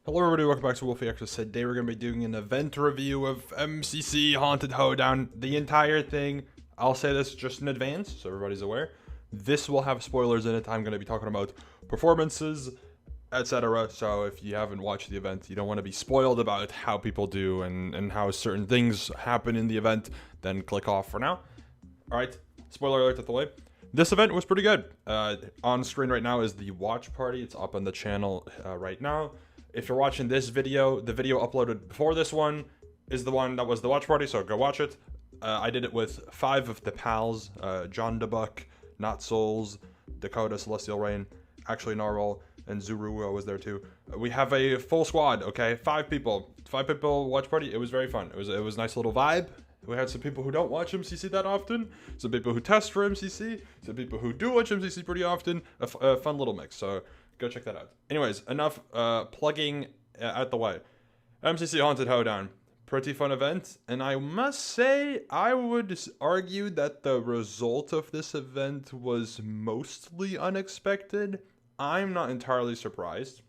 Hello everybody, welcome back to Wolfeei. Today we're going to be doing an event review of MCC Haunted Hoedown. The entire thing, I'll say this just in advance so everybody's aware. This will have spoilers in it. I'm going to be talking about performances, etc. So if you haven't watched the event, you don't want to be spoiled about how people do and how certain things happen in the event, then click off for now. Alright, spoiler alert out the way. This event was pretty good. On screen right now is the watch party. It's up on the channel right now. If you're watching this video, the video uploaded before this one is the one that was the watch party, so go watch it. I did it with 5 of the pals, John DeBuck, Not Souls, Dakota, Celestial Rain, actually Narwhal, and Zuru was there too. We have a full squad, okay? 5 people. 5 people watch party. It was very fun. It was a nice little vibe. We had some people who don't watch MCC that often, some people who test for MCC, some people who do watch MCC pretty often. A fun little mix, so go check that out. Anyways, enough plugging out the way. MCC Haunted Hoedown. Pretty fun event, and I must say, I would argue that the result of this event was mostly unexpected. I'm not entirely surprised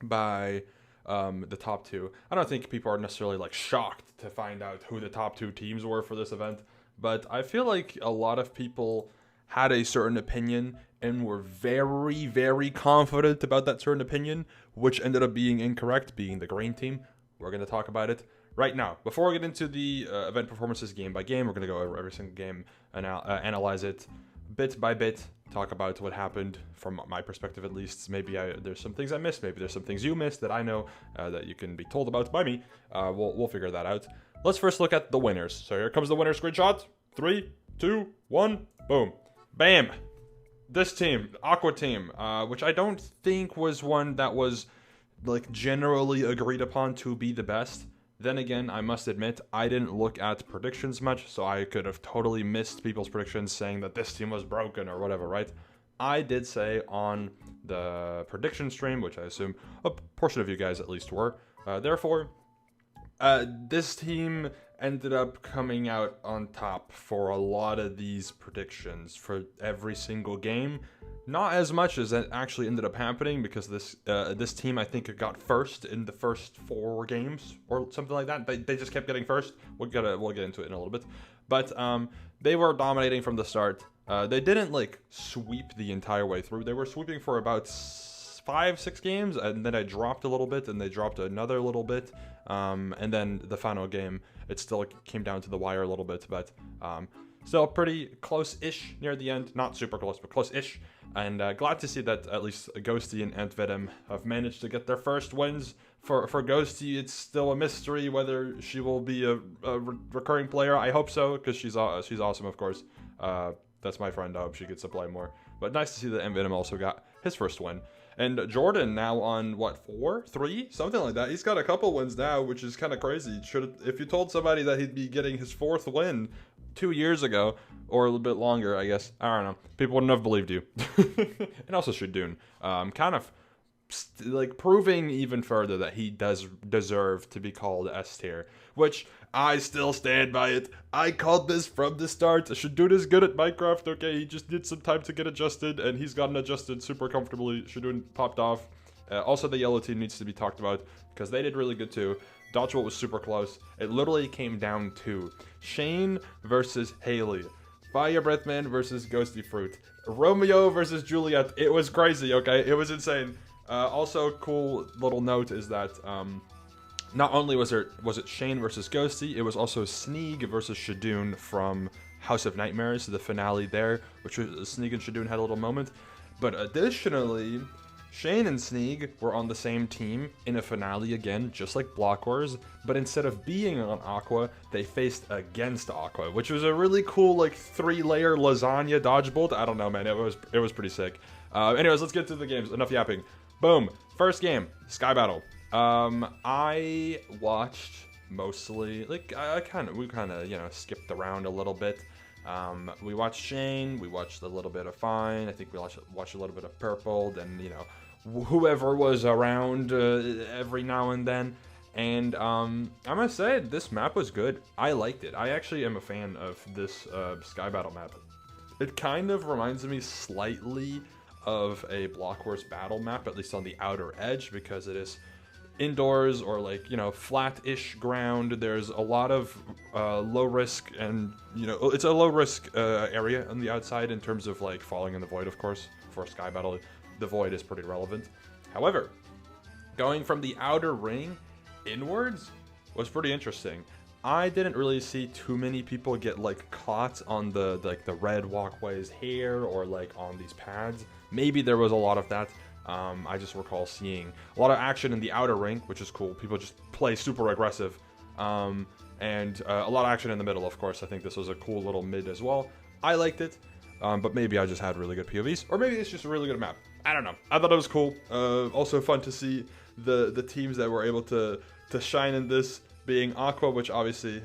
by the top 2. I don't think people are necessarily like shocked to find out who the top 2 teams were for this event, but I feel like a lot of people had a certain opinion and were very, very confident about that certain opinion, which ended up being incorrect, being the green team. We're going to talk about it right now. Before we get into the event performances game by game, we're going to go over every single game and analyze it bit by bit, talk about what happened from my perspective at least. Maybe there's some things I missed, maybe there's some things you missed that I know that you can be told about by me. We'll figure that out. Let's first look at the winners. So here comes the winner screenshot. 3, 2, 1, boom. Bam! This team, Aqua team, which I don't think was one that was like generally agreed upon to be the best. Then again, I must admit, I didn't look at predictions much, so I could have totally missed people's predictions saying that this team was broken or whatever, right? I did say on the prediction stream, which I assume a portion of you guys at least were, therefore, this team ended up coming out on top for a lot of these predictions for every single game. Not as much as that actually ended up happening, because this team, I think, got first in the first 4 games or something like that. They just kept getting first. We'll get into it in a little bit, but they were dominating from the start. They didn't like sweep the entire way through. They were sweeping for about 5-6 games, and then I dropped a little bit, and they dropped another little bit, and then the final game, it still came down to the wire a little bit, but still pretty close-ish near the end. Not super close, but close-ish. And glad to see that at least Ghosty and Antvedem have managed to get their first wins. For Ghosty, it's still a mystery whether she will be a recurring player. I hope so, because she's awesome, of course. That's my friend. I hope she gets to play more. But nice to see that Antvedem also got his first win. And Jordan now on, what, 4? 3? Something like that. He's got a couple wins now, which is kind of crazy. If you told somebody that he'd be getting his 4th win 2 years ago, or a little bit longer, I guess, I don't know, people wouldn't have believed you. And also Hoedown, kind of like proving even further that he does deserve to be called S tier, which I still stand by it. I called this from the start. Hoedown is good at Minecraft, okay? He just needs some time to get adjusted, and he's gotten adjusted super comfortably. Hoedown popped off. Also, the yellow team needs to be talked about, because they did really good too. Dodgeball was super close. It literally came down to Shane versus Haley, Fire Breathman versus Ghosty Fruit, Romeo versus Juliet. It was crazy, okay? It was insane. Also, cool little note is that not only was it Shane versus Ghosty, it was also Sneeg versus Hoedown from House of Nightmares, the finale there, which was Sneeg and Hoedown had a little moment. But additionally, Shane and Sneeg were on the same team in a finale again, just like Block Wars, but instead of being on Aqua, they faced against Aqua, which was a really cool, like, 3-layer lasagna dodgebolt. I don't know, man, it was pretty sick. Anyways, let's get to the games. Enough yapping. Boom. First game, Sky Battle. I watched mostly, like, we kind of, you know, skipped around a little bit. We watched Shane, we watched a little bit of Fine, I think we watched a little bit of Purple, then, you know, whoever was around every now and then. And I must say, this map was good. I liked it. I actually am a fan of this Sky Battle map. It kind of reminds me slightly of a Block Wars battle map, at least on the outer edge, because it is indoors or like, you know, flat-ish ground. There's a lot of low risk, and you know, it's a low risk area on the outside in terms of like falling in the void. Of course, for Sky Battle, the void is pretty relevant. However, going from the outer ring inwards was pretty interesting. I didn't really see too many people get like caught on the red walkways here or like on these pads. Maybe there was a lot of that. I just recall seeing a lot of action in the outer ring, which is cool. People just play super aggressive, and a lot of action in the middle. Of course, I think this was a cool little mid as well. I liked it, but maybe I just had really good POVs, or maybe it's just a really good map. I don't know. I thought it was cool. Also fun to see the teams that were able to shine in this, being Aqua, which obviously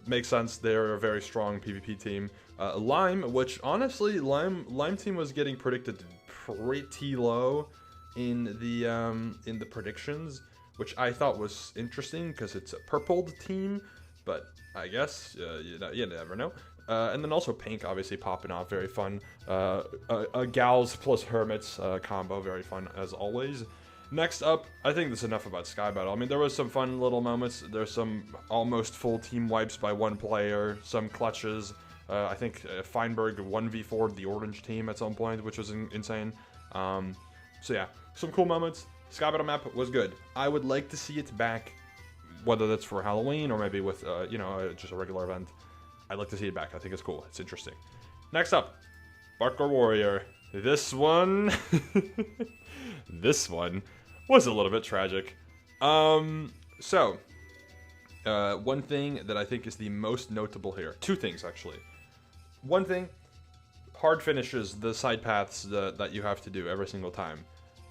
makes sense. They're a very strong PvP team. Lime, which honestly, Lime team was getting predicted pretty low in the predictions, which I thought was interesting because it's a purpled team, but I guess you never know. And then also Pink, obviously popping off, very fun. A Gals plus Hermits combo, very fun as always. Next up, I think that's enough about Sky Battle. I mean, there was some fun little moments. There's some almost full team wipes by one player, some clutches. I think Feinberg 1v4'd the orange team at some point, which was insane. So yeah, some cool moments. Sky Battle map was good. I would like to see it back, whether that's for Halloween or maybe with, you know, just a regular event. I'd like to see it back. I think it's cool. It's interesting. Next up, Parkour Warrior. This one... this one was a little bit tragic. One thing that I think is the most notable here. Two things, actually. One thing, hard finishes, the side paths that you have to do every single time.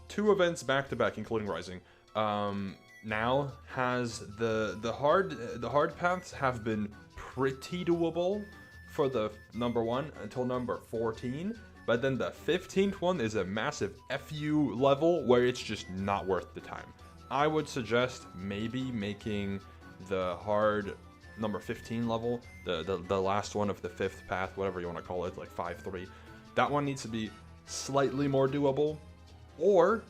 2 events back-to-back, including Rising. Now has the hard paths have been pretty doable for the number 1 until number 14. But then the 15th one is a massive FU level where it's just not worth the time. I would suggest maybe making the hard number 15 level, the last one of the 5th path, whatever you want to call it, like 5-3. That one needs to be slightly more doable, or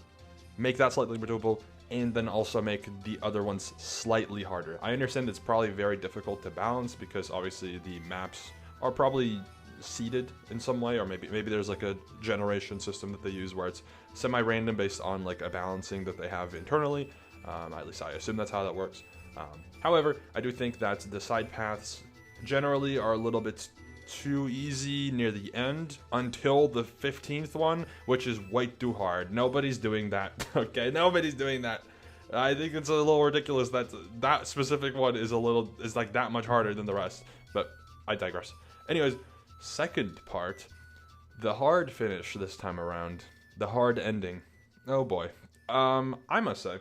make that slightly more doable and then also make the other ones slightly harder. I understand it's probably very difficult to balance because obviously the maps are probably seeded in some way, or maybe there's like a generation system that they use where it's semi-random based on like a balancing that they have internally. At least I assume that's how that works. However, I do think that the side paths generally are a little bit too easy near the end until the 15th one, which is way too hard. Nobody's doing that. Okay, nobody's doing that. I think it's a little ridiculous that that specific one is like that much harder than the rest, but I digress. Anyways, second part, the hard finish this time around, the hard ending. Oh boy. I must say,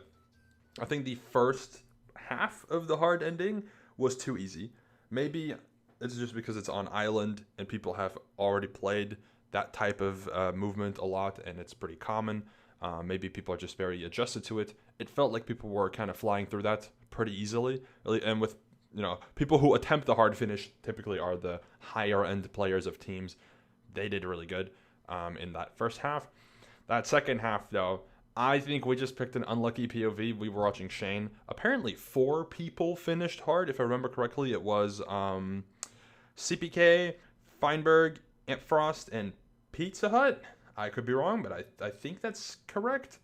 I think the first half of the hard ending was too easy. Maybe it's just because it's on island and people have already played that type of movement a lot and it's pretty common. Maybe people are just very adjusted to it. It felt like people were kind of flying through that pretty easily. And with, you know, people who attempt the hard finish typically are the higher end players of teams. They did really good in that first half. That second half, though, I think we just picked an unlucky POV. We were watching Shane. Apparently 4 people finished hard. If I remember correctly, it was CPK, Feinberg, Frost, and Pizza Hut. I could be wrong, but I think that's correct.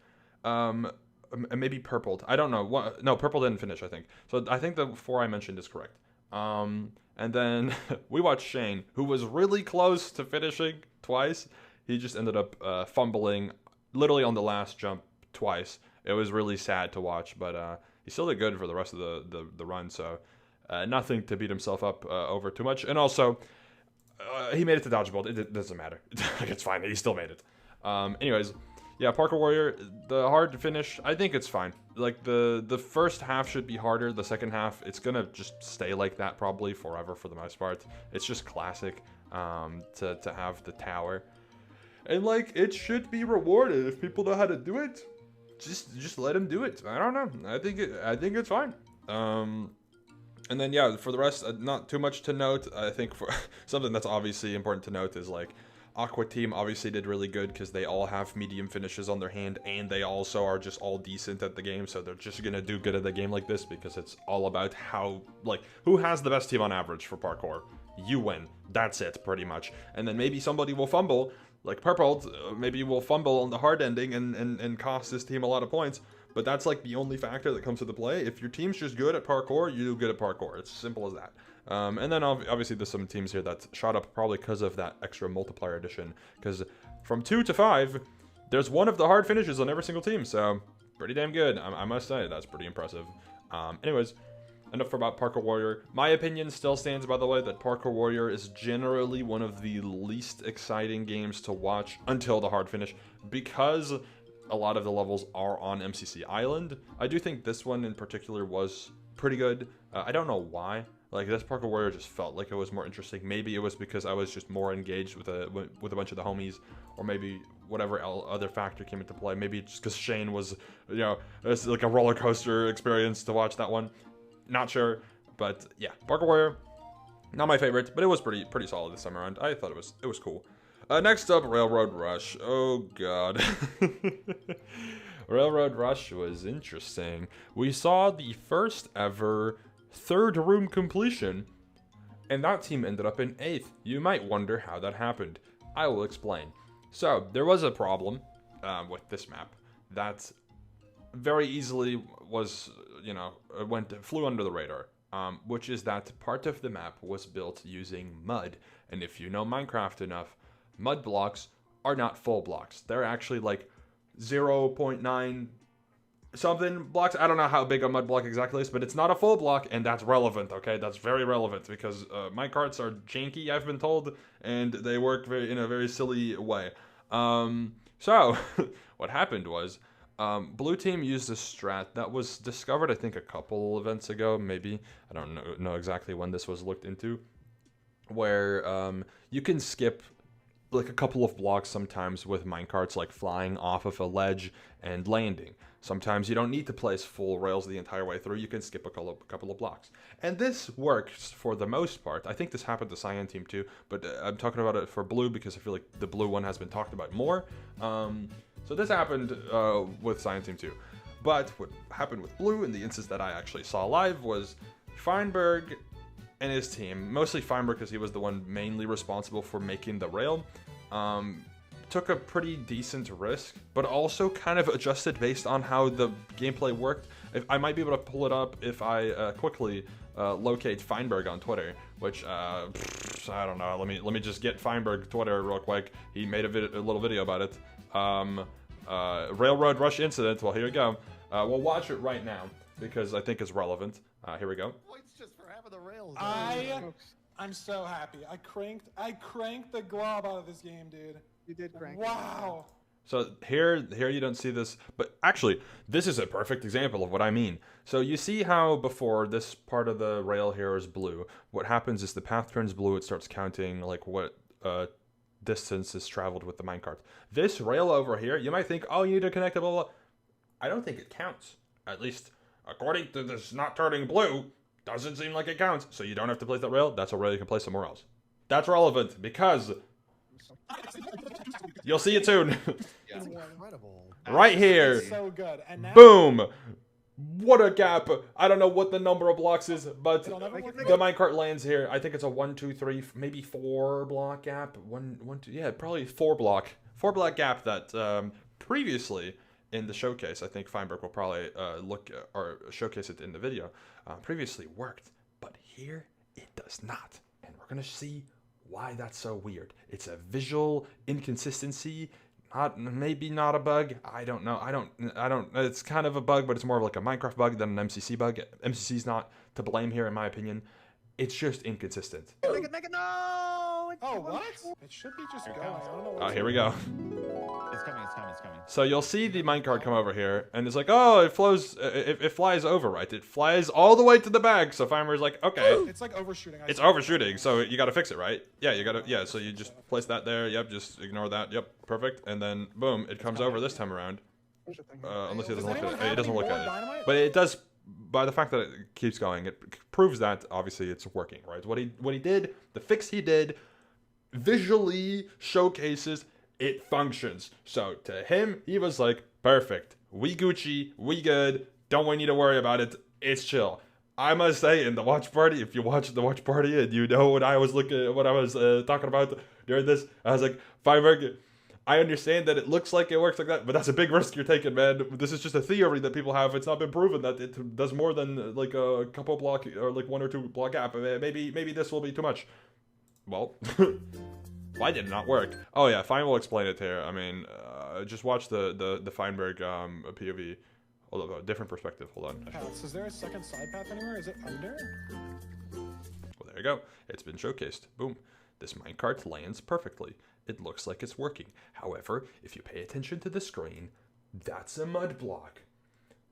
Maybe Purpled. I don't know. No, Purple didn't finish, I think. So I think the 4 I mentioned is correct. And then we watched Shane, who was really close to finishing twice. He just ended up fumbling literally on the last jump twice. It was really sad to watch, but he still did good for the rest of the run, so nothing to beat himself up over too much. And also, he made it to dodgeball. It doesn't matter. It's fine. He still made it. Anyways, yeah, Parkour Warrior, the hard finish, I think it's fine. Like, the first half should be harder. The second half, it's going to just stay like that probably forever for the most part. It's just classic to have the tower. And, like, it should be rewarded. If people know how to do it, just let them do it. I don't know. I think it's fine. And then, yeah, for the rest, not too much to note. I think for something that's obviously important to note is, like, Aqua team obviously did really good because they all have medium finishes on their hand, and they also are just all decent at the game, so they're just gonna do good at the game like this because it's all about how, like, who has the best team on average for parkour. You win. That's it, pretty much. And then maybe somebody will fumble, like Purple, maybe will fumble on the hard ending and cost this team a lot of points. But that's like the only factor that comes into play. If your team's just good at parkour, you do good at parkour. It's simple as that. And then obviously there's some teams here that shot up probably because of that extra multiplier addition. Because from 2 to 5, there's one of the hard finishes on every single team. So pretty damn good. I must say, that's pretty impressive. Anyways, enough about Parkour Warrior. My opinion still stands, by the way, that Parkour Warrior is generally one of the least exciting games to watch until the hard finish, because a lot of the levels are on MCC Island. I do think this one in particular was pretty good. I don't know why. Like, this Parkour Warrior just felt like it was more interesting. Maybe it was because I was just more engaged with a bunch of the homies, or maybe whatever other factor came into play. Maybe just because Shane was, you know, it's like a roller coaster experience to watch that one. Not sure, but yeah, Parkour Warrior, not my favorite, but it was pretty solid this time around. I thought it was cool. Next up, Railroad Rush. Oh god. Railroad Rush was interesting. We saw the first ever third room completion, and that team ended up in 8th. You might wonder how that happened. I will explain. So, there was a problem with this map that very easily was, you know, flew under the radar, which is that part of the map was built using mud. And if you know Minecraft enough, mud blocks are not full blocks. They're actually like 0.9 something blocks. I don't know how big a mud block exactly is, but it's not a full block, and that's relevant, okay? That's very relevant because minecarts are janky, I've been told, and they work in a very silly way. So, what happened was, Blue team used a strat that was discovered, I think, a couple events ago, maybe. I don't know exactly when this was looked into, where you can skip like a couple of blocks sometimes with minecarts, like flying off of a ledge and landing. Sometimes you don't need to place full rails the entire way through. You can skip a couple of blocks. And this works for the most part. I think this happened to Cyan team too, but I'm talking about it for Blue because I feel like the Blue one has been talked about more. So this happened with Cyan team too. But what happened with Blue in the instance that I actually saw live was Feinberg and his team, mostly Feinberg because he was the one mainly responsible for making the rail, took a pretty decent risk, but also kind of adjusted based on how the gameplay worked. I might be able to pull it up if I quickly locate Feinberg on Twitter, which I don't know. Let me just get Feinberg Twitter real quick. He made a little video about it. Railroad Rush incident. Well, here we go. We'll watch it right now because I think it's relevant. Here we go. The rails. I'm so happy. I cranked the glob out of this game, dude. You did crank. Wow. So here you don't see this, but actually this is a perfect example of what I mean. So you see how before this part of the rail here is blue. What happens is the path turns blue. It starts counting like what distance is traveled with the minecart. This rail over here, you might think, oh, you need to connect it, blah, blah. I don't think it counts. At least according to this not turning blue. Doesn't seem like it counts, so you don't have to place that rail. That's a rail you can place somewhere else. That's relevant because you'll see it soon. It's incredible. Right here. It's so good. And now, boom. What a gap. I don't know what the number of blocks is, but the minecart lands here. I think it's a 1, 2, 3, maybe 4 block gap. Yeah, probably 4 block gap that previously in the showcase, I think Feinberg will probably look or showcase it in the video. Previously worked, but here it does not, and we're gonna see why that's so weird. It's a visual inconsistency, maybe not a bug. I don't know. I don't. It's kind of a bug, but it's more of like a Minecraft bug than an MCC bug. MCC's not to blame here, in my opinion. It's just inconsistent. Make it, no! oh, what? It should be just going. I don't know. Here we go. It's coming. So you'll see the minecart come over here, and it's like, oh, it flows, it flies over, right? It flies all the way to the back. So Feimer's like, okay. It's like overshooting. It's overshooting, so you got to fix it, right? Yeah, so you just place that there. Yep, just ignore that. Yep, perfect. And then, boom, it comes over this time around. Unless he doesn't look at it. It doesn't look at it. But it does, by the fact that it keeps going, it proves that, obviously, it's working, right? What he did, the fix he did, visually showcases it functions. So to him, he was like, perfect. We Gucci, we good. Don't we need to worry about it? It's chill. I must say, in the watch party, if you watch the watch party and you know what I was talking about during this, I was like, Feinberg, I understand that it looks like it works like that, but that's a big risk you're taking, man. This is just a theory that people have. It's not been proven that it does more than like a couple block or like 1 or 2 block gap. Maybe this will be too much. Well, why did it not work? Oh yeah, Fein will explain it here. I mean, just watch the Feinberg POV. Hold on, a different perspective. Hold on. Paths. Is there a second side path anywhere? Is it under? Well, there you go. It's been showcased. Boom. This minecart lands perfectly. It looks like it's working. However, if you pay attention to the screen, that's a mud block.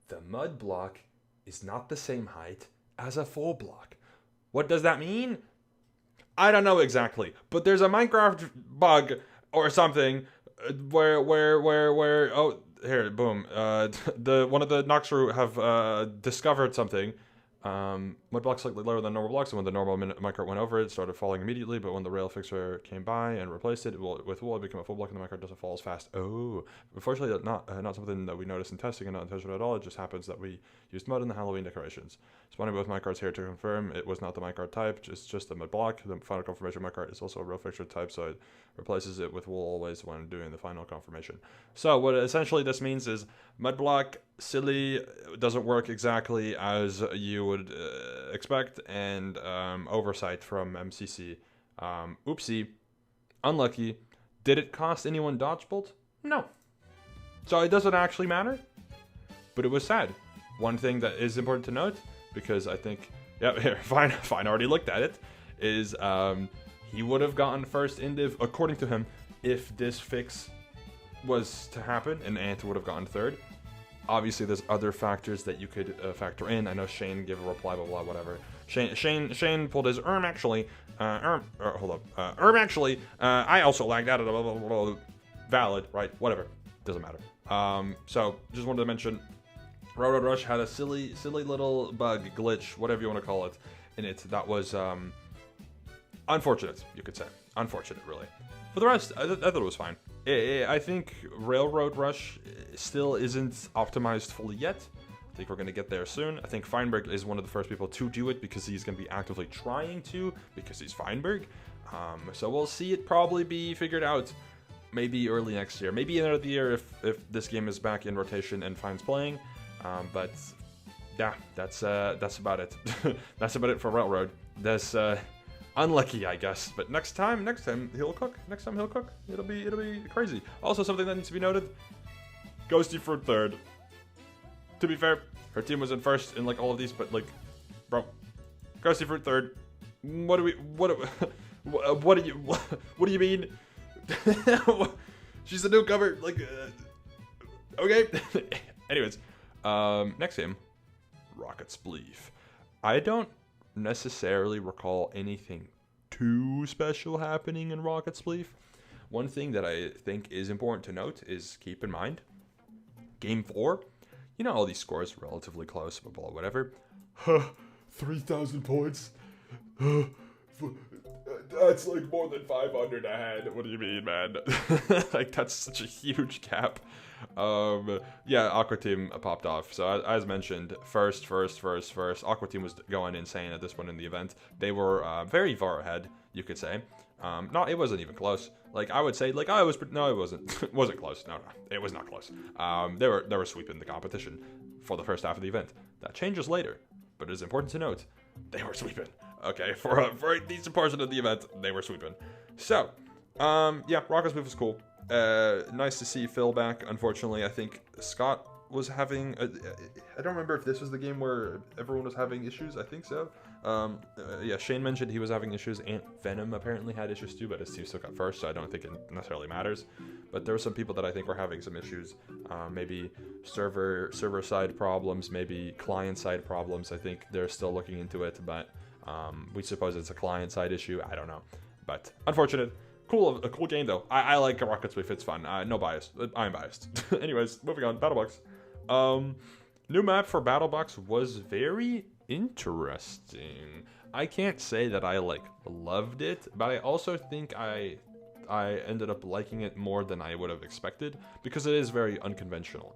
The mud block is not the same height as a full block. What does that mean? I don't know exactly, but there's a Minecraft bug or something where oh, here, boom. One of the Noxru have discovered something. Mud blocks slightly lower than normal blocks, and when the normal minecart went over it started falling immediately, but when the rail fixer came by and replaced it with wool, it became a full block and the minecart doesn't fall as fast. Oh, unfortunately not something that we noticed in testing and not intentional at all. It just happens that we used mud in the Halloween decorations. Spawning both minecarts here to confirm it was not the minecart type, just a mud block. The final confirmation minecart is also a rail fixture type, so it replaces it with wool always when doing the final confirmation. So what essentially this means is mud block silly, doesn't work exactly as you would expect, and oversight from MCC. Oopsie, unlucky. Did it cost anyone dodge bolt? No. So it doesn't actually matter, but it was sad. One thing that is important to note, because I think, yeah, here, Fine already looked at it, is he would have gotten first indiv, according to him, if this fix was to happen, and Ant would have gotten third. Obviously, there's other factors that you could factor in. I know Shane gave a reply, blah, blah, whatever. Shane pulled his actually, actually, I also lagged out of blah, blah, blah, blah, valid, right? Whatever. Doesn't matter. So, just wanted to mention, Railroad Rush had a silly little bug, glitch, whatever you want to call it, in it. That was, unfortunate, you could say. Unfortunate, really. For the rest, I thought it was fine. I think Railroad Rush still isn't optimized fully yet. I think we're going to get there soon. I think Feinberg is one of the first people to do it because he's going to be actively trying to, because he's Feinberg. So we'll see it probably be figured out maybe early next year. Maybe end of the year if this game is back in rotation and Fein's playing. But yeah, that's about it. That's about it for Railroad. That's unlucky, I guess, but next time he'll cook. Next time he'll cook. It'll be crazy. Also, something that needs to be noted: Ghosty for third. To be fair, her team was in first in like all of these, but like, bro, Ghosty for third. What do you mean? She's a newcomer. Like, okay. Anyways, next game, Rocket Spleef. I don't necessarily recall anything too special happening in Rocket Spleef. One thing that I think is important to note is keep in mind, Game 4, you know all these scores relatively close, but whatever. 3,000 points. That's like more than 500 ahead. What do you mean, man? Like, that's such a huge gap. Yeah, Aqua Team popped off. So as mentioned, first. Aqua Team was going insane at this point in the event. They were very far ahead, you could say. No, it wasn't even close. Like, I would say, like, oh, it was, no, it wasn't. It wasn't close. No, it was not close. They were sweeping the competition for the first half of the event. That changes later, but it is important to note, they were sweeping. Okay, for a decent portion of the event, they were sweeping. So, yeah, Rocket Spleef was cool. Nice to see Phil back. Unfortunately, I think Scott was having... I don't remember if this was the game where everyone was having issues. I think so. Yeah, Shane mentioned he was having issues. Ant Venom apparently had issues too, but his team still got first, so I don't think it necessarily matters. But there were some people that I think were having some issues. Maybe server side problems, maybe client side problems. I think they're still looking into it, but we suppose it's a client side issue. I don't know. But unfortunate. A cool game though. I like Rocket Spleef. It's fun. No bias. I'm biased. Anyways, moving on. BattleBox. New map for BattleBox was very Interesting. I can't say that I like loved it, but I also think I ended up liking it more than I would have expected because it is very unconventional.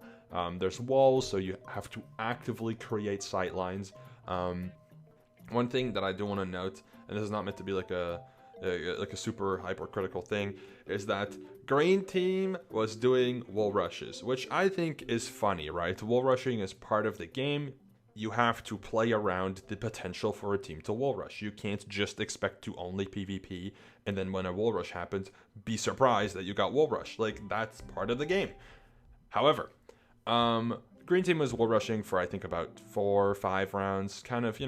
There's walls, so you have to actively create sight lines. One thing that I do want to note, and this is not meant to be like a super hypercritical thing, is that green team was doing wall rushes, which I think is funny, right? Wall rushing is part of the game. You have to play around the potential for a team to wall rush. You can't just expect to only PvP, and then when a wall rush happens, be surprised that you got wall rush. Like, that's part of the game. However, green team was wall rushing for I think about 4 or 5 rounds, kind of,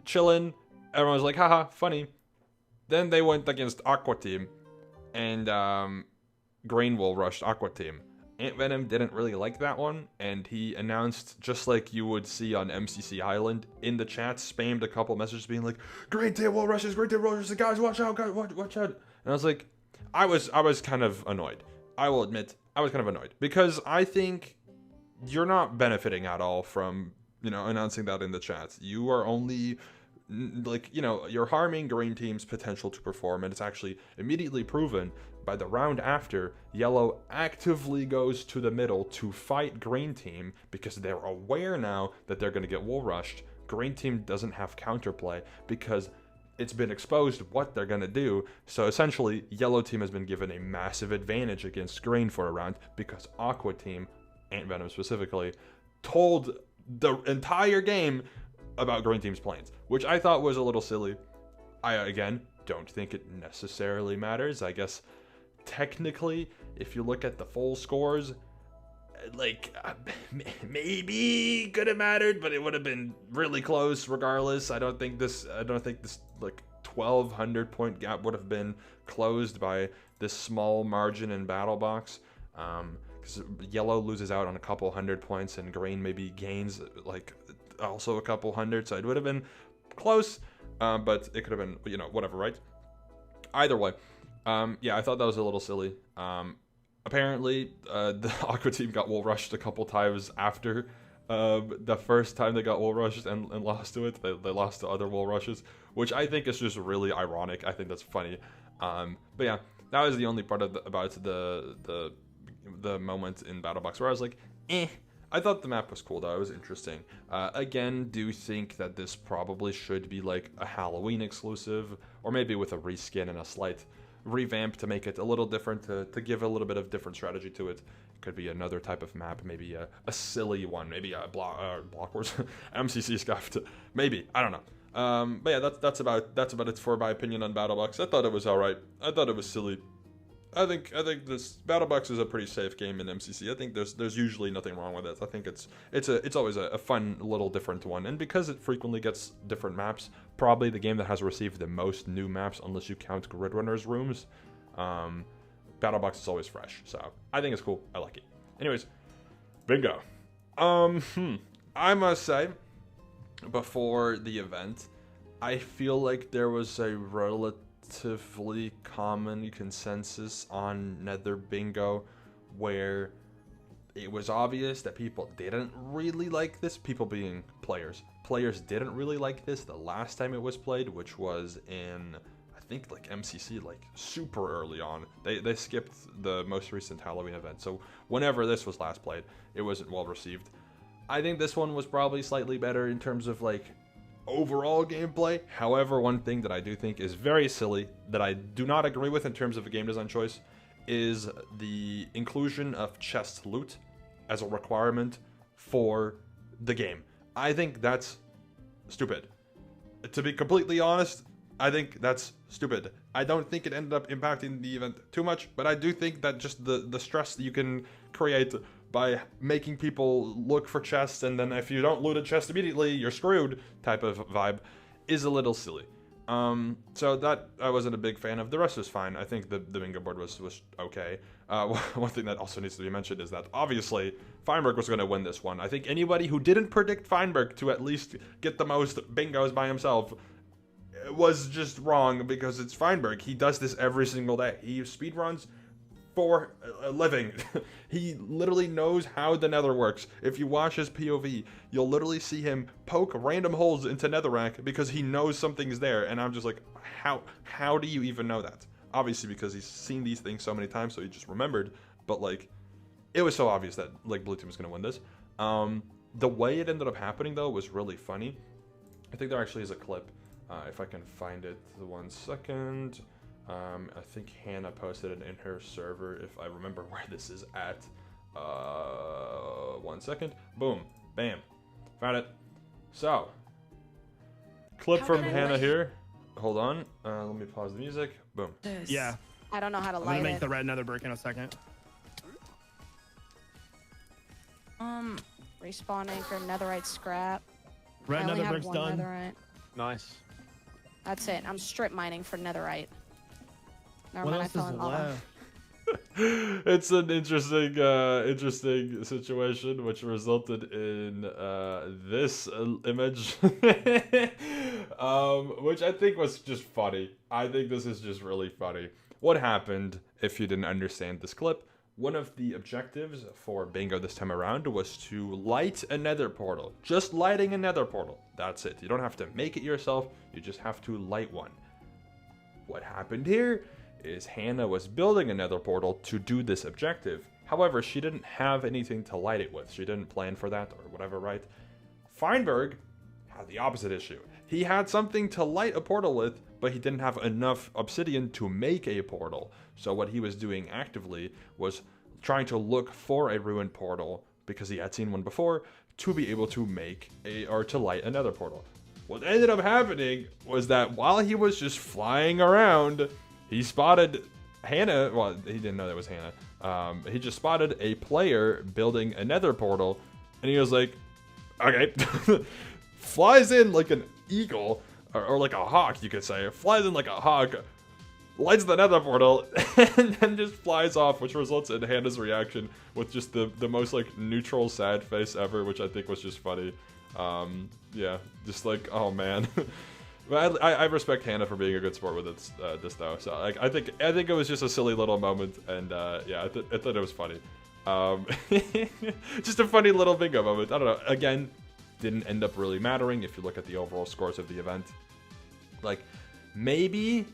chilling. Everyone was like, haha, funny. Then they went against Aqua Team, and green wall rushed Aqua Team. Ant Venom didn't really like that one, and he announced, just like you would see on MCC Island, in the chat, spammed a couple messages being like, "Great day wall rushes, guys, watch out, guys, watch out." And I was like, I was kind of annoyed. I will admit, I was kind of annoyed, because I think you're not benefiting at all from, announcing that in the chat. You are only, you're harming green team's potential to perform, and it's actually immediately proven. By the round after, yellow actively goes to the middle to fight green team because they're aware now that they're going to get wall rushed. Green team doesn't have counterplay because it's been exposed what they're going to do. So essentially, yellow team has been given a massive advantage against green for a round because Aqua team, Ant Venom specifically, told the entire game about green team's plans, which I thought was a little silly. I, again, don't think it necessarily matters. I guess technically, if you look at the full scores, maybe could have mattered, but it would have been really close regardless. I don't think this 1,200 point gap would have been closed by this small margin in Battle Box. Because yellow loses out on a couple 100 points and green maybe gains also a couple 100, so it would have been close, but it could have been whatever, right? Either way. I thought that was a little silly. Apparently, the Aqua team got wall rushed a couple times after the first time they got wall rushed and lost to it. They lost to other wall rushes, which I think is just really ironic. I think that's funny. But yeah, that was the only part about the moment in Battle Box where I was like, eh. I thought the map was cool though. It was interesting. Again, do think that this probably should be like a Halloween exclusive, or maybe with a reskin and a slight revamp to make it a little different, to give a little bit of different strategy to it. It could be another type of map, maybe a silly one, maybe a block wars, MCC scuffed, maybe, I don't know. But yeah, that's about it for my opinion on BattleBox. I thought it was alright. I thought it was silly. I think this BattleBox is a pretty safe game in MCC. I think there's usually nothing wrong with it. I think it's always a fun little different one, and because it frequently gets different maps, probably the game that has received the most new maps, unless you count Grid Runners rooms. BattleBox is always fresh, so I think it's cool. I like it. Anyways, bingo. I must say, before the event, I feel like there was a relatively common consensus on Nether Bingo where it was obvious that people didn't really like this, people being players didn't really like this the last time it was played, which was in I think MCC super early on. They skipped the most recent Halloween event, so whenever this was last played, it wasn't well received. I think this one was probably slightly better in terms of overall gameplay. However, one thing that I do think is very silly, that I do not agree with in terms of a game design choice, is the inclusion of chest loot as a requirement for the game. I think that's stupid. To be completely honest, I think that's stupid. I don't think it ended up impacting the event too much, but I do think that just the stress that you can create by making people look for chests, and then if you don't loot a chest immediately, you're screwed type of vibe, is a little silly. So that I wasn't a big fan of. The rest was fine. I think the bingo board was okay. One thing that also needs to be mentioned is that obviously Feinberg was going to win this one. I think anybody who didn't predict Feinberg to at least get the most bingos by himself was just wrong, because it's Feinberg. He does this every single day. He speedruns for a living. He literally knows how the nether works. If you watch his POV, you'll literally see him poke random holes into netherrack because he knows something's there. And I'm just like, how do you even know that? Obviously because he's seen these things so many times, so he just remembered. But like, it was so obvious that like blue team was gonna win this. The way it ended up happening though was really funny. I think there actually is a clip. If I can find it, 1 second. I think Hannah posted it in her server, if I remember where this is at. 1 second. Boom. Bam. Found it. So, clip from Hannah here. Hold on. Let me pause the music. Boom. Yeah. I don't know how to I'm light gonna make it. the red nether brick in a second. Respawning for netherite scrap. Red I only nether have brick's one done. netherite. Nice. That's it. I'm strip mining for netherite. Never What mind, I else fell is in lava. left? It's an interesting situation which resulted in this image, which I think was just funny. I think this is just really funny. What happened, if you didn't understand this clip, one of the objectives for Bingo this time around was to light a nether portal. Just lighting a nether portal. That's it. You don't have to make it yourself. You just have to light one. What happened here is Hannah was building a nether portal to do this objective. However, she didn't have anything to light it with. She didn't plan for that or whatever, right? Feinberg had the opposite issue. He had something to light a portal with, but he didn't have enough obsidian to make a portal. So what he was doing actively was trying to look for a ruined portal, because he had seen one before, to be able to make to light a nether portal. What ended up happening was that while he was just flying around, he spotted Hannah. Well, he didn't know that was Hannah. He just spotted a player building a nether portal, and he was like, okay. Flies in like an eagle, or like a hawk, you could say. Flies in like a hawk, lights the nether portal, and then just flies off, which results in Hannah's reaction with just the most like neutral sad face ever, which I think was just funny. Yeah, just like, oh man. But I respect Hannah for being a good sport with this though. So like, I think it was just a silly little moment, and yeah, I thought it was funny. Just a funny little bingo moment. I don't know. Again, didn't end up really mattering if you look at the overall scores of the event. Like, maybe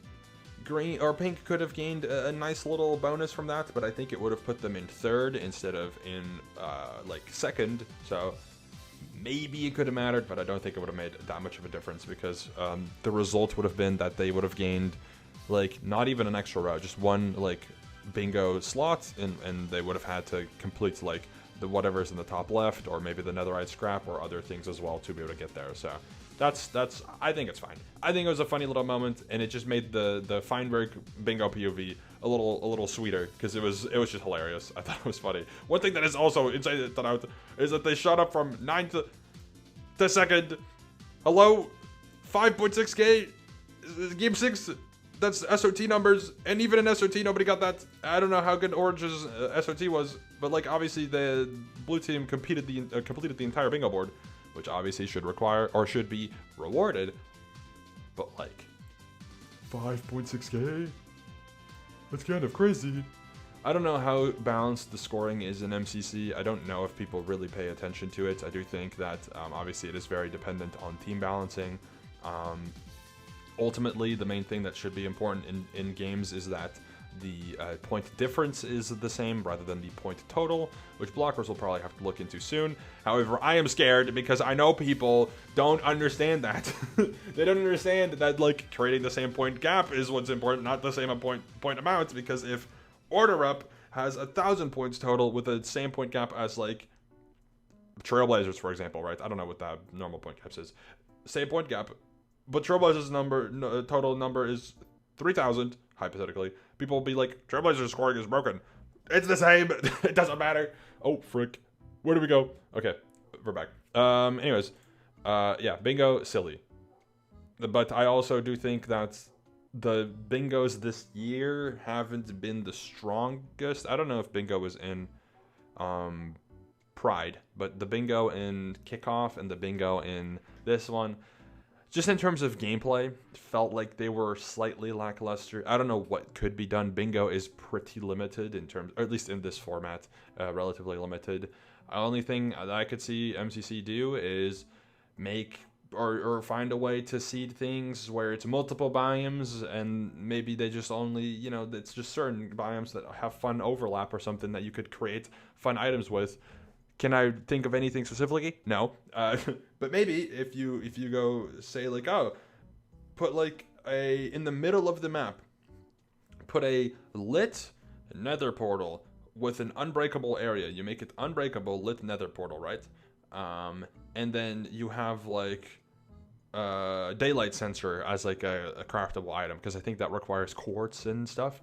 green or pink could have gained a nice little bonus from that, but I think it would have put them in third instead of in like second. So maybe it could have mattered, but I don't think it would have made that much of a difference, because the result would have been that they would have gained like not even an extra row, just one like bingo slot, and they would have had to complete like the whatever's in the top left, or maybe the netherite scrap or other things as well to be able to get there. So that's I think it's fine. I think it was a funny little moment, and it just made the Feinberg bingo POV a little sweeter, because it was just hilarious. I thought it was funny. One thing that is also insane is that they shot up from 9th to 2nd. Hello, 5.6k, game 6. That's SOT numbers, and even in SOT nobody got that. I don't know how good Orange's SOT was, but like obviously the blue team completed the entire bingo board, which obviously should be rewarded. But like 5.6k, that's kind of crazy. I don't know how balanced the scoring is in MCC. I don't know if people really pay attention to it. I do think that obviously it is very dependent on team balancing. Ultimately, the main thing that should be important in games is that the point difference is the same rather than the point total, which blockers will probably have to look into soon. However, I am scared because I know people don't understand that. They don't understand that like creating the same point gap is what's important, not the same point amount, because if Order Up has 1,000 points total with the same point gap as like Trailblazers, for example, right? I don't know what that normal point gaps is. Same point gap, but Trailblazers' total number is 3,000, hypothetically. People will be like, Trailblazers scoring is broken. It's the same. It doesn't matter. Oh, frick. Where do we go? Okay, we're back. Anyways, yeah, bingo, silly. But I also do think that the bingos this year haven't been the strongest. I don't know if bingo was in Pride, but the bingo in Kickoff and the bingo in this one, just in terms of gameplay, felt like they were slightly lackluster. I don't know what could be done. Bingo is pretty limited in terms, or at least in this format, relatively limited. The only thing that I could see MCC do is make or find a way to seed things where it's multiple biomes, and maybe they just only, it's just certain biomes that have fun overlap or something that you could create fun items with. Can I think of anything specifically? No. But maybe if you go say like, oh, put like in the middle of the map, put a lit nether portal with an unbreakable area. You make it unbreakable, lit nether portal, right? And then you have like daylight sensor as like a craftable item, because I think that requires quartz and stuff.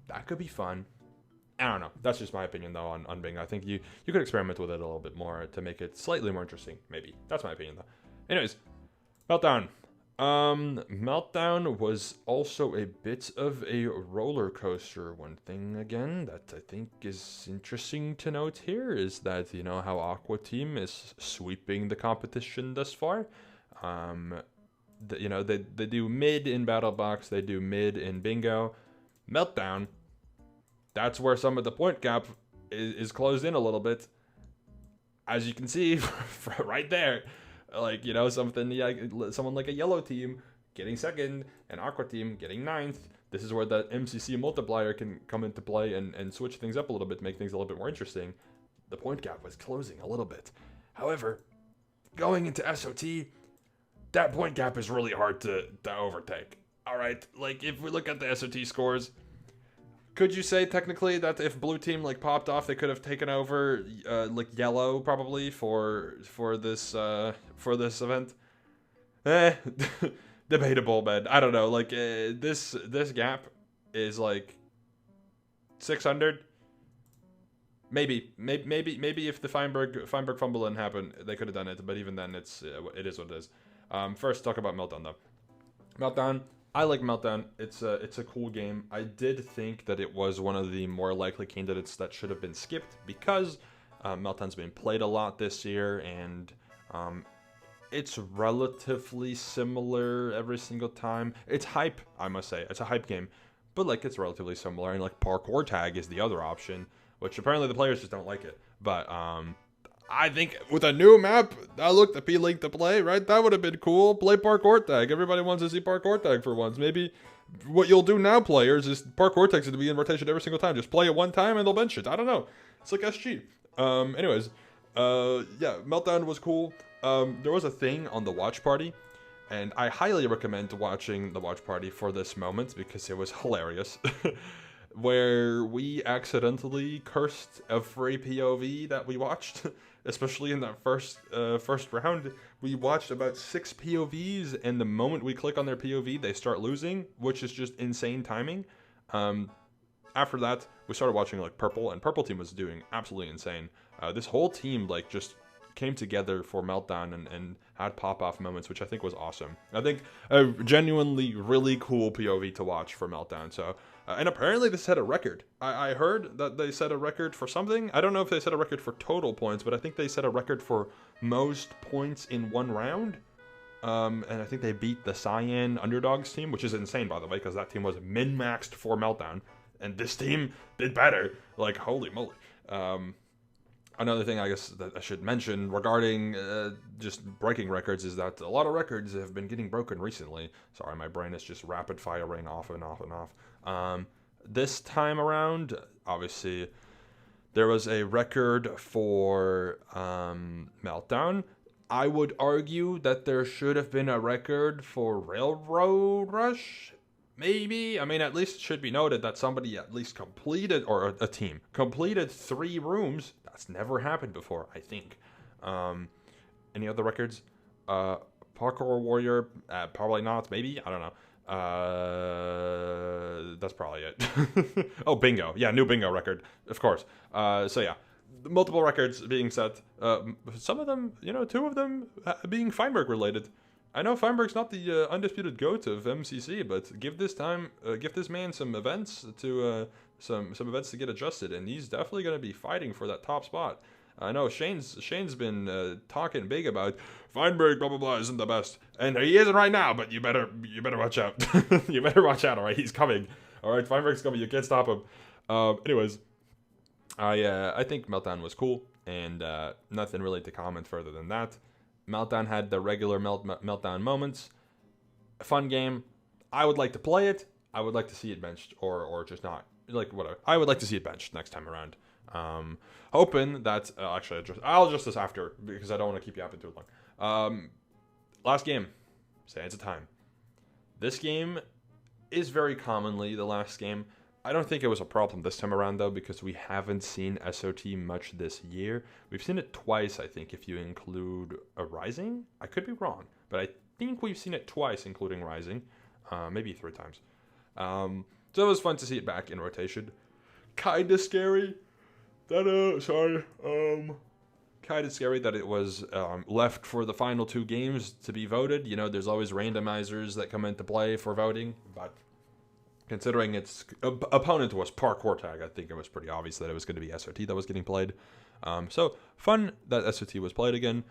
That could be fun. I don't know. That's just my opinion, though, on Bingo. I think you could experiment with it a little bit more to make it slightly more interesting, maybe. That's my opinion, though. Anyways, Meltdown. Meltdown was also a bit of a roller coaster. One thing, again, that I think is interesting to note here is that, how Aqua Team is sweeping the competition thus far. They do mid in Battle Box, they do mid in Bingo. Meltdown, that's where some of the point gap is closed in a little bit. As you can see right there, like, someone like a yellow team getting second and Aqua team getting ninth. This is where the MCC multiplier can come into play and switch things up a little bit, make things a little bit more interesting. The point gap was closing a little bit. However, going into SOT, that point gap is really hard to overtake. All right, like if we look at the SOT scores, could you say technically that if blue team like popped off, they could have taken over like yellow probably for this event? Debatable, man. I don't know. Like this gap is like 600. Maybe if the Feinberg fumble didn't happen, they could have done it. But even then, it is what it is. First, talk about Meltdown though. Meltdown. I like Meltdown. It's a cool game. I did think that it was one of the more likely candidates that should have been skipped because Meltdown's been played a lot this year, and it's relatively similar every single time. It's hype, I must say. It's a hype game, but like it's relatively similar. And like parkour tag is the other option, which apparently the players just don't like it. But I think with a new map that looked appealing to play, right? That would have been cool. Play parkour tag. Everybody wants to see parkour tag for once. Maybe what you'll do now, players, is parkour tag's going to be in rotation every single time. Just play it one time and they'll bench it. I don't know. It's like SG. Anyways, yeah, Meltdown was cool. There was a thing on the watch party, and I highly recommend watching the watch party for this moment because it was hilarious. Where we accidentally cursed every POV that we watched. Especially in that first round, we watched about 6 POVs, and the moment we click on their POV, they start losing, which is just insane timing. After that, we started watching like Purple, and Purple team was doing absolutely insane. This whole team like just came together for Meltdown and had pop-off moments, which I think was awesome. I think a genuinely really cool POV to watch for Meltdown. So, and apparently they set a record. I heard that they set a record for something. I don't know if they set a record for total points, but I think they set a record for most points in one round. And I think they beat the Cyan Underdogs team, which is insane, by the way, because that team was min-maxed for Meltdown. And this team did better. Like, holy moly. Another thing I guess that I should mention regarding just breaking records is that a lot of records have been getting broken recently. Sorry, my brain is just rapid firing off and off and off. This time around, obviously, there was a record for Meltdown. I would argue that there should have been a record for Railroad Rush. Maybe. I mean, at least it should be noted that somebody at least completed, or a team, completed 3 rooms. That's never happened before, I think. Any other records? Parkour Warrior? Probably not. Maybe? I don't know. That's probably it. Oh, Bingo. Yeah, new Bingo record. Of course. So yeah. Multiple records being set. Some of them, 2 of them being Feinberg related. I know Feinberg's not the undisputed GOAT of MCC, but give this man some events to some events to get adjusted, and he's definitely going to be fighting for that top spot. I know Shane's been talking big about Feinberg, blah blah blah, isn't the best, and he isn't right now. But you better watch out. You better watch out. All right, he's coming. All right, Feinberg's coming. You can't stop him. Anyways, I think Meltdown was cool, and nothing really to comment further than that. Meltdown had the regular Meltdown moments. A fun game. I would like to play it. I would like to see it benched, or just not. Like, whatever. I would like to see it benched next time around. Hoping that... actually, I'll adjust this after, because I don't want to keep you up too long. Last game. Sands of Time. This game is very commonly the last game. I don't think it was a problem this time around, though, because we haven't seen SOT much this year. We've seen it twice, I think, if you include a Rising. I could be wrong, but I think we've seen it twice, including Rising. Maybe 3 times. So it was fun to see it back in rotation. Kinda scary that, kinda scary that it was left for the final 2 games to be voted. You know, there's always randomizers that come into play for voting, but considering its opponent was Parkour Tag, I think it was pretty obvious that it was going to be SOT that was getting played. So fun that SOT was played again.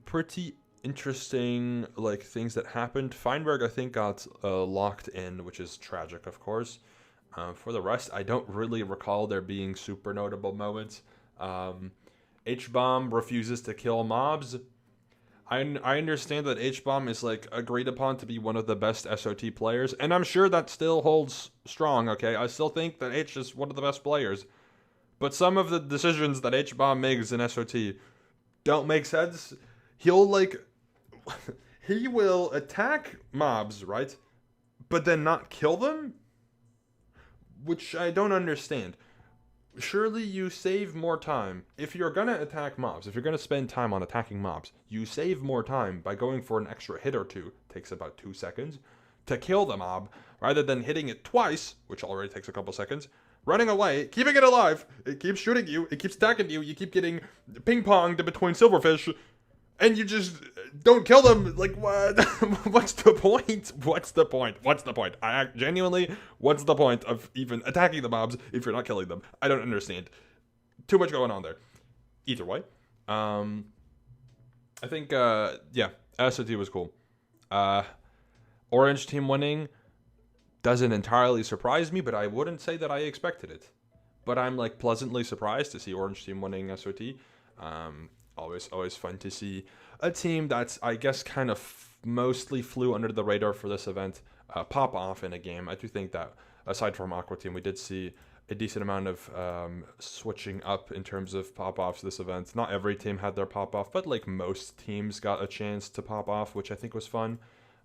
Pretty interesting, like, things that happened. Feinberg, I think, got locked in, which is tragic, of course. For the rest, I don't really recall there being super notable moments. H-Bomb refuses to kill mobs. I understand that H-Bomb is, like, agreed upon to be one of the best SOT players, and I'm sure that still holds strong, okay? I still think that H is one of the best players. But some of the decisions that H-Bomb makes in SOT don't make sense. He'll, like... he will attack mobs, right? But then not kill them? Which I don't understand. Surely you save more time. If you're going to attack mobs, if you're going to spend time on attacking mobs, you save more time by going for an extra hit or 2, takes about 2 seconds, to kill the mob, rather than hitting it twice, which already takes a couple seconds, running away, keeping it alive, it keeps shooting you, it keeps attacking you, you keep getting ping-ponged between silverfish, and you just don't kill them. Like, what? What's the point? What's the point? What's the point? Genuinely, what's the point of even attacking the mobs if you're not killing them? I don't understand. Too much going on there. Either way. I think, yeah, SOT was cool. Orange team winning doesn't entirely surprise me, but I wouldn't say that I expected it. But I'm, like, pleasantly surprised to see Orange team winning SOT. Always fun to see a team that's, I guess, kind of mostly flew under the radar for this event pop off in a game. I do think that, aside from Aqua Team, we did see a decent amount of switching up in terms of pop-offs this event. Not every team had their pop-off, but, like, most teams got a chance to pop off, which I think was fun.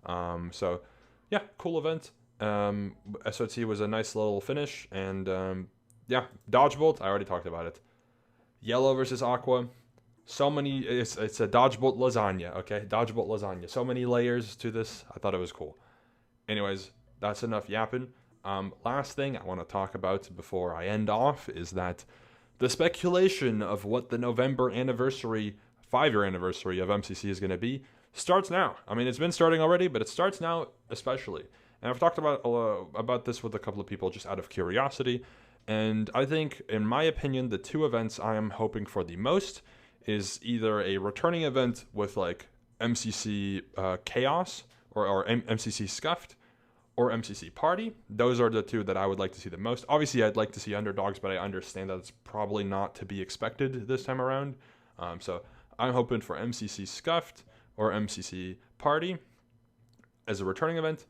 So, yeah, cool event. SOT was a nice little finish, and, yeah, Dodgebolt, I already talked about it. Yellow versus Aqua. So many, it's a Dodgebolt lasagna, okay? Dodgebolt lasagna. So many layers to this. I thought it was cool. Anyways, that's enough yapping. Last thing I want to talk about before I end off is that the speculation of what the November anniversary, 5-year anniversary of MCC is going to be starts now. I mean, it's been starting already, but it starts now especially. And I've talked about this with a couple of people just out of curiosity. And I think, in my opinion, the 2 events I am hoping for the most is either a returning event with, like, MCC Chaos or MCC Scuffed or MCC Party. Those are the 2 that I would like to see the most. Obviously, I'd like to see Underdogs, but I understand that it's probably not to be expected this time around. So I'm hoping for MCC Scuffed or MCC Party as a returning event,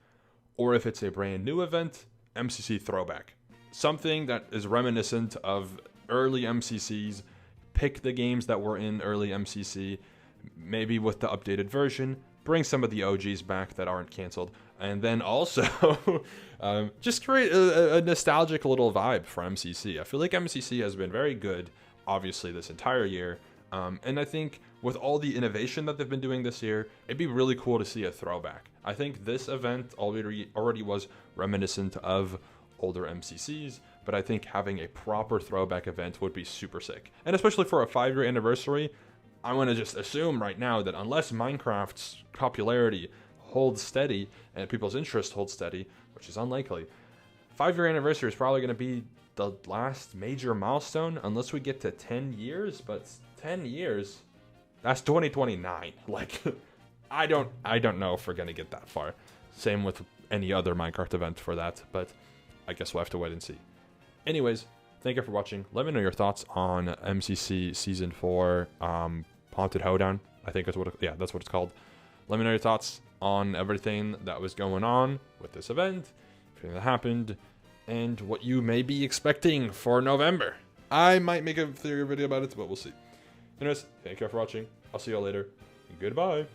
or if it's a brand new event, MCC Throwback. Something that is reminiscent of early MCCs. Pick the games that were in early MCC, maybe with the updated version, bring some of the OGs back that aren't canceled, and then also just create a nostalgic little vibe for MCC. I feel like MCC has been very good, obviously, this entire year, and I think with all the innovation that they've been doing this year, it'd be really cool to see a throwback. I think this event already was reminiscent of older MCCs, but I think having a proper throwback event would be super sick. And especially for a 5-year anniversary, I want to just assume right now that unless Minecraft's popularity holds steady and people's interest holds steady, which is unlikely, 5-year anniversary is probably going to be the last major milestone unless we get to 10 years, but 10 years? That's 2029. Like, I don't know if we're going to get that far. Same with any other Minecraft event for that, but I guess we'll have to wait and see. Anyways, thank you for watching. Let me know your thoughts on MCC Season 4 Haunted Hoedown. I think that's what that's what it's called. Let me know your thoughts on everything that was going on with this event, everything that happened, and what you may be expecting for November. I might make a theory video about it, but we'll see. Anyways, thank you for watching. I'll see you all later. Goodbye.